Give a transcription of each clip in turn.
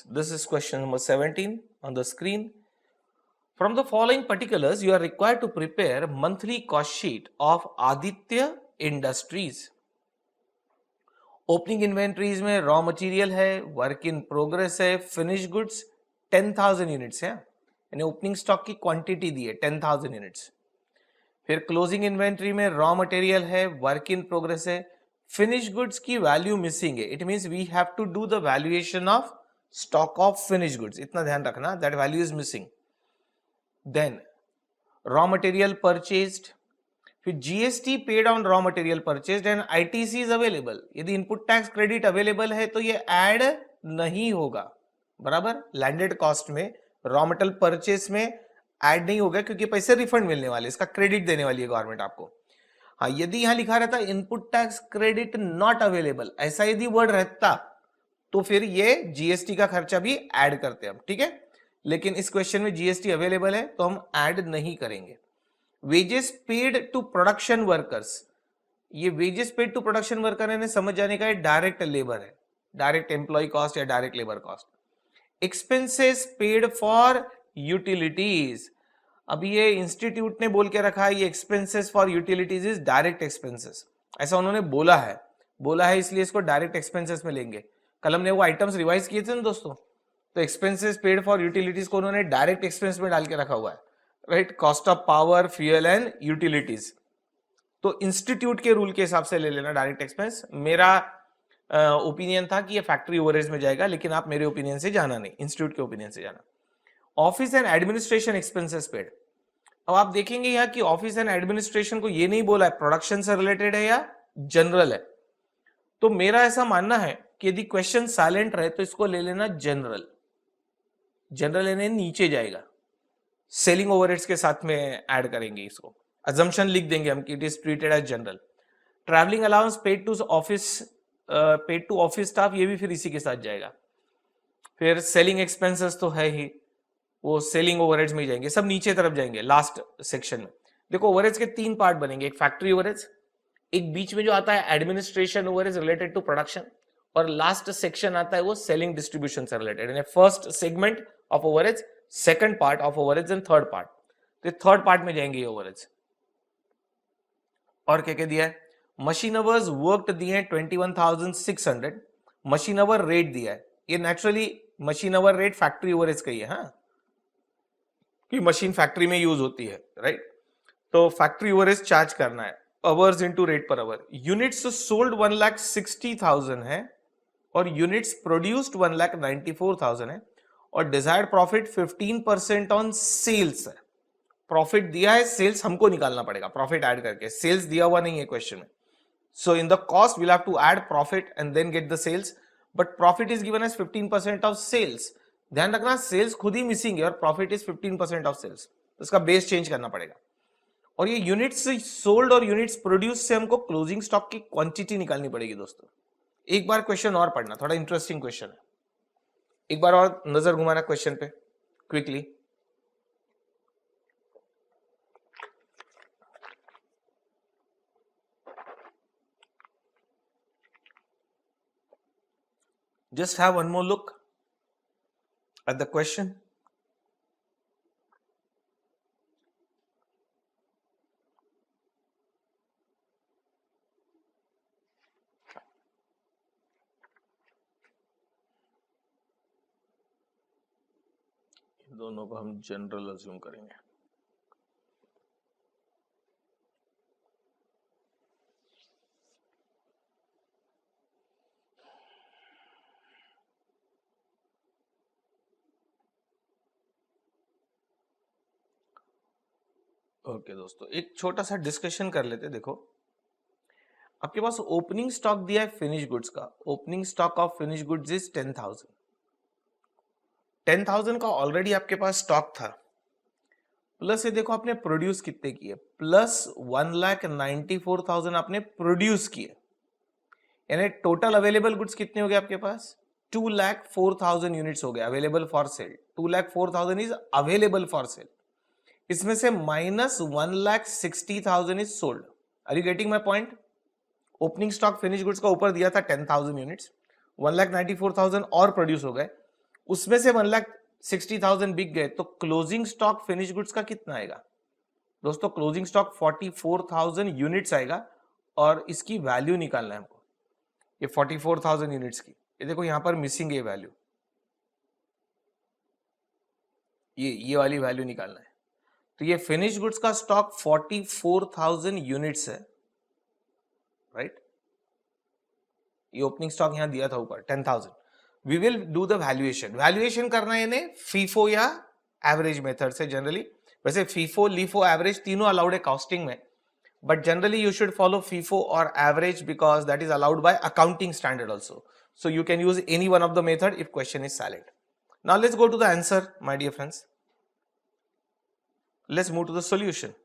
This is question number 17 on the screen. From the following particulars, you are required to prepare monthly cost sheet of Aditya Industries. Opening inventories में raw material है, work in progress है, finish goods 10,000 units है, यानी opening stock की quantity दी है 10,000 यूनिट्स। फिर क्लोजिंग इन्वेंट्री में रॉ मटेरियल है, वर्क इन प्रोग्रेस है, फिनिश गुड्स की वैल्यू मिसिंग है। It means we have to do the valuation of stock of finish goods, इतना ध्यान रखना, that value is missing. Then raw material purchased, फिर GST paid on raw material purchased and ITC is available. यदि input tax credit available है तो ये add नहीं होगा, बराबर। लैंडेड कॉस्ट में रॉ मटेरियल परचेस में ऐड नहीं होगा क्योंकि पैसे रिफंड मिलने वाले, इसका क्रेडिट देने वाली है गवर्नमेंट आपको। हाँ, यदि यहां लिखा रहता input tax credit not available, ऐसा यदि वर्ड रहता तो फिर ये जीएसटी का खर्चा भी ऐड करते हम, ठीक है। लेकिन इस क्वेश्चन में जीएसटी अवेलेबल है तो हम ऐड नहीं करेंगे। Wages paid to production workers, ये wages paid to production worker है, समझ जाने का, डायरेक्ट लेबर है, डायरेक्ट एम्प्लॉय कॉस्ट या direct labour cost. Expenses paid for utilities, अभी ये इंस्टीट्यूट ने बोल के रखा है ये expenses for utilities is direct expenses, ऐसा उन्होंने बोला है इसलिए इसको डायरेक्ट एक्सपेंसेस में लेंगे। कल हमने वो आइटम्स रिवाइज किए थे ना दोस्तों, तो एक्सपेंसेस पेड फॉर यूटिलिटीज को उन्होंने डायरेक्ट एक्सपेंस में डाल के रखा हुआ है, right. Cost of power, fuel and utilities, तो इंस्टीट्यूट के रूल के हिसाब से ले लेना डायरेक्ट एक्सपेंस। मेरा ओपिनियन था कि ये फैक्ट्री ओवरहेड्स में जाएगा, लेकिन आप मेरे ओपिनियन से जाना नहीं, इंस्टीट्यूट के ओपिनियन से जाना। Office and administration expenses paid, अब आप देखेंगे यहाँ कि ऑफिस एंड एडमिनिस्ट्रेशन को ये नहीं बोला है प्रोडक्शन से रिलेटेड है या जनरल है, तो मेरा ऐसा मानना है कि यदि क्वेश्चन साइलेंट रहे तो इसको ले लेना जनरल। जनरल लेने नीचे जाएगा, सेलिंग ओवरहेड्स के साथ में ऐड करेंगे इसको, अजम्पशन लिख देंगे हम कि it is treated as general. Travelling allowance paid to office staff, ये भी फिर इसी के साथ जाएगा। फिर सेलिंग एक्सपेंसेस तो है ही, वो सेलिंग ओवरहेड्स में जाएंगे, सब नीचे तरफ जाएंगे लास्ट सेक्शन में। देखो ओवरहेड्स के 3 पार्ट बनेंगे, एक फैक्ट्री ओवरहेड्स, एक बीच में जो आता है administration overheads related to production, और लास्ट सेक्शन आता है वो सेलिंग डिस्ट्रीब्यूशन से रिलेटेड, यानी first segment of overheads, second part of overheads and third part. तो थर्ड पार्ट में जाएंगे ये ओवरहेड्स। और क्या क्या दिया है, मशीन अवर्स वर्कड दिए हैं 21,600, मशीन अवर रेट दिया है, ये नेचुरली मशीन अवर रेट फैक्ट्री ओवरहेड्स का ही है, हाँ, कि मशीन फैक्ट्री में यूज होती है, राइट। तो फैक्ट्री ओवरहेड्स चार्ज करना है, hours into rate per hour. Units sold 1,60,000 है और यूनिट्स प्रोड्यूस्ड 1,94,000 है, और डिजायर्ड प्रॉफिट 15% ऑन सेल्स है। प्रॉफिट दिया है, सेल्स हमको निकालना पड़ेगा प्रॉफिट ऐड करके, सेल्स दिया हुआ नहीं है क्वेश्चन में। So in the cost will have to add profit and then get the sales, but profit is given as 15% of sales. ध्यान रखना सेल्स खुद ही मिसिंग है और प्रॉफिट इज 15% ऑफ सेल्स, उसका बेस चेंज करना पड़ेगा। और ये यूनिट्स सोल्ड और यूनिट्स प्रोड्यूस से हमको क्लोजिंग स्टॉक की क्वांटिटी निकालनी पड़ेगी दोस्तों। एक बार क्वेश्चन और पढ़ना, थोड़ा इंटरेस्टिंग क्वेश्चन है, एक बार और नजर घुमाना क्वेश्चन पे quickly. Just have one more look at the question. इन दोनों को हम जनरल अज्यूम करेंगे। ओके दोस्तों, एक छोटा सा डिस्कशन कर लेते। देखो आपके पास ओपनिंग स्टॉक दिया है फिनिश गुड्स का, opening stock of finish goods is 10,000। 10,000 का ऑलरेडी आपके पास स्टॉक था, प्लस ये देखो आपने प्रोड्यूस कितने किए, प्लस 1,94,000 आपने प्रोड्यूस किए, यानी टोटल अवेलेबल गुड्स कितने हो गए आपके पास, 2,04,000 यूनिट्स हो गए available for sale. 2,04,000 is available for sale, इसमें से minus 1,60,000 is sold. Are you getting my point? Opening stock finish goods का ऊपर दिया था 10,000 यूनिट्स, 1,94,000 और प्रोड्यूस हो गए, उसमें से 1,60,000 बिक गए तो क्लोजिंग स्टॉक फिनिश गुड्स का कितना आएगा दोस्तों? क्लोजिंग स्टॉक 44,000 यूनिट्स आएगा और इसकी वैल्यू निकालना है हमको, ये 44,000 यूनिट्स की। ये देखो यहां पर मिसिंग है वैल्यू, ये वाली वैल्यू निकालना है। तो ये फिनिश गुड्स का स्टॉक 44,000 यूनिट्स है, राइट? ये ओपनिंग स्टॉक यहां दिया था ऊपर 10,000। We will do the valuation. Valuation करना है यानी फीफो या एवरेज मेथड से जनरली। वैसे फीफो, लीफो, एवरेज तीनों अलाउड है कॉस्टिंग में, but generally you should follow FIFO or average because that is allowed by accounting standard also. So you can use any one of the method if question is salad. Now let's go to the answer, my dear friends. Let's move to the solution.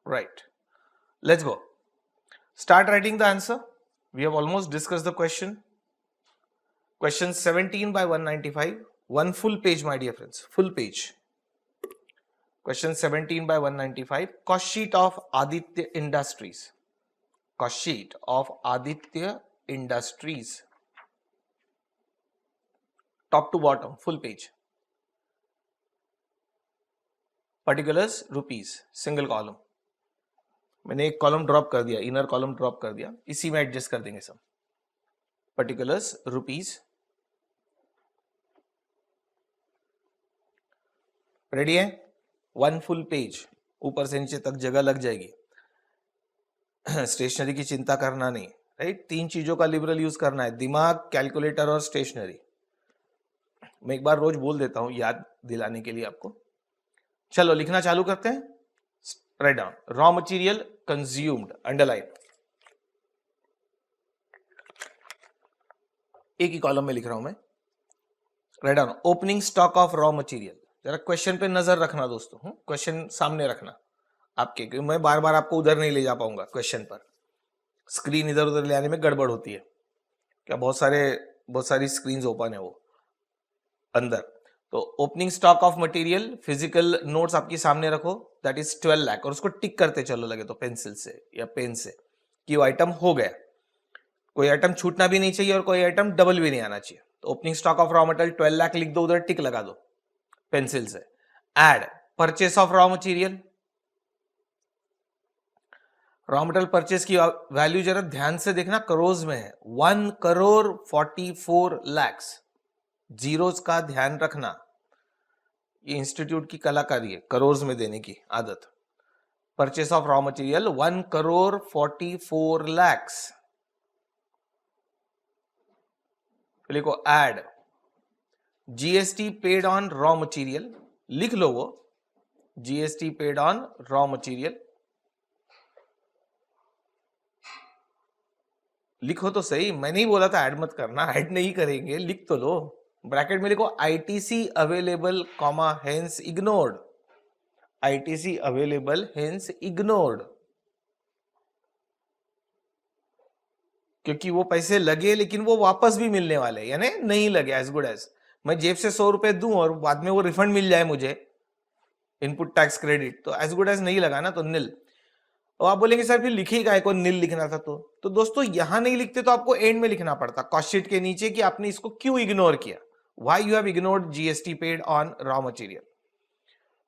Right. Let's go. Start writing the answer. We have almost discussed the question. Question 17 by 195. One full page, my dear friends. Full page. Question 17 by 195. Cost sheet of Aditya Industries. Cost sheet of Aditya Industries. Top to bottom, full page. Particulars rupees. Single column. मैंने एक column drop कर दिया, inner column drop कर दिया, इसी में adjust कर देंगे सब। Particulars rupees. रेडी है? वन फुल पेज, ऊपर से नीचे तक जगह लग जाएगी। स्टेशनरी की चिंता करना नहीं, राइट? तीन चीजों का लिबरल यूज करना है, दिमाग, कैलकुलेटर और स्टेशनरी। मैं एक बार रोज बोल देता हूं याद दिलाने के लिए आपको। चलो लिखना चालू करते हैं। Write down. Raw material consumed, underline. एक ही कॉलम में लिख रहा हूं मैं। Write down. Opening stock of raw material. जरा क्वेश्चन पे नजर रखना दोस्तों, क्वेश्चन सामने रखना आपके, क्योंकि मैं बार बार आपको उधर नहीं ले जा पाऊंगा क्वेश्चन पर। स्क्रीन इधर उधर ले आने में गड़बड़ होती है क्या, बहुत सारी स्क्रीन ओपन है वो अंदर। तो opening stock of material, physical notes आपके सामने रखो, दैट इज 12 लाख, और उसको टिक करते चलो लगे तो पेंसिल से या पेन से कि वो आइटम हो गया। कोई आइटम छूटना भी नहीं चाहिए और कोई आइटम डबल भी नहीं आना चाहिए। तो opening stock of raw material 12 lakh लिख दो, उधर टिक लगा दो पेंसिल से। Add purchase of raw material. Raw material purchase की वैल्यू जरा ध्यान से देखना, करोड़ में है। 1,44 लाख। जीरोस का ध्यान रखना, ये इंस्टीट्यूट की कलाकारी है करोड़ में देने की आदत। Purchase of raw material 1,44 lakh. लिखो add GST paid on raw material, लिख लो वो GST paid on raw material. लिखो तो सही, मैं नहीं बोला था ऐड मत करना, ऐड नहीं करेंगे, लिख तो लो। ब्रैकेट में लिखो ITC available comma hence ignored, ITC available hence ignored, क्योंकि वो पैसे लगे लेकिन वो वापस भी मिलने वाले, यानी नहीं लगे। एज गुड एज मैं जेब से 100 रुपए दूं और बाद में वो रिफंड मिल जाए मुझे, इनपुट टैक्स क्रेडिट, तो एज गुड एज नहीं लगा ना, तो निल। और आप बोलेंगे सर फिर लिखे का को निल लिखना था, तो दोस्तों यहां नहीं लिखते तो आपको एंड में लिखना पड़ता कॉस्ट शीट के नीचे कि आपने इसको क्यों इग्नोर किया, why you have ignored GST paid on raw material.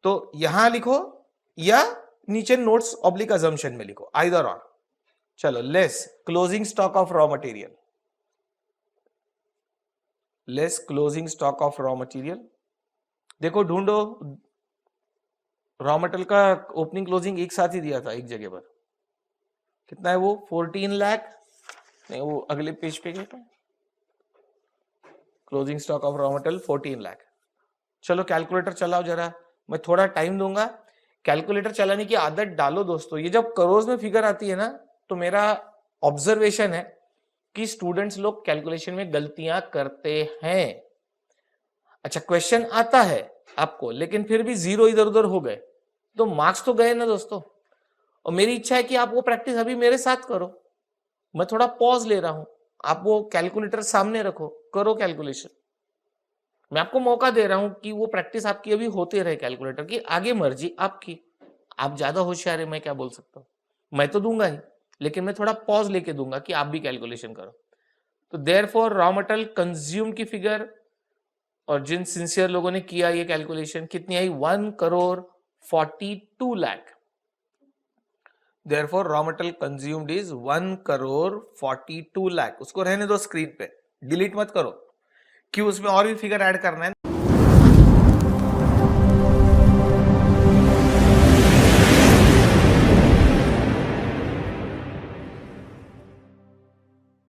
तो यहां लिखो या नीचे नोट्स ऑब्लिक अजम्पशन में लिखो, आइदर और। चलो less closing stock of raw material, less closing stock of raw material. देखो ढूंढो, रॉ मटेरियल का ओपनिंग क्लोजिंग एक साथ ही दिया था एक जगह पर, कितना है वो 14 लाख, नहीं वो अगले पेज पे गया, closing stock of raw material 14 lakh. चलो कैलकुलेटर चलाओ जरा, मैं थोड़ा टाइम दूंगा, कैलकुलेटर चलाने की आदत डालो दोस्तों। ये जब करोड़ में फिगर आती है ना, तो मेरा ऑब्जर्वेशन है कि स्टूडेंट्स लोग कैलकुलेशन में गलतियां करते हैं। अच्छा क्वेश्चन आता है आपको लेकिन फिर भी जीरो इधर उधर हो गए तो मार्क्स तो गए ना दोस्तों। और मेरी इच्छा है कि आप वो प्रैक्टिस अभी मेरे साथ करो, मैं थोड़ा पॉज ले रहा हूं, आप वो कैलकुलेटर सामने रखो, करो कैलकुलेशन। मैं आपको मौका दे रहा हूं कि वो प्रैक्टिस आपकी अभी होते रहे कैलकुलेटर की, आगे मर्जी आपकी, आप ज्यादा होशियार है, मैं क्या बोल सकता हूं, मैं तो दूंगा ही, लेकिन मैं थोड़ा पॉज लेके दूंगा कि आप भी कैलकुलेशन करो। तो देयरफॉर रॉ मटेरियल कंज्यूम की फिगर, और जिन सिंसियर लोगों ने किया ये कैलकुलेशन, कितनी आई? 1,42 lakh. Therefore raw material consumed is 1,42 lakh. उसको रहने दो स्क्रीन पे, डिलीट मत करो, क्यों उसमें और भी फिगर ऐड करना है।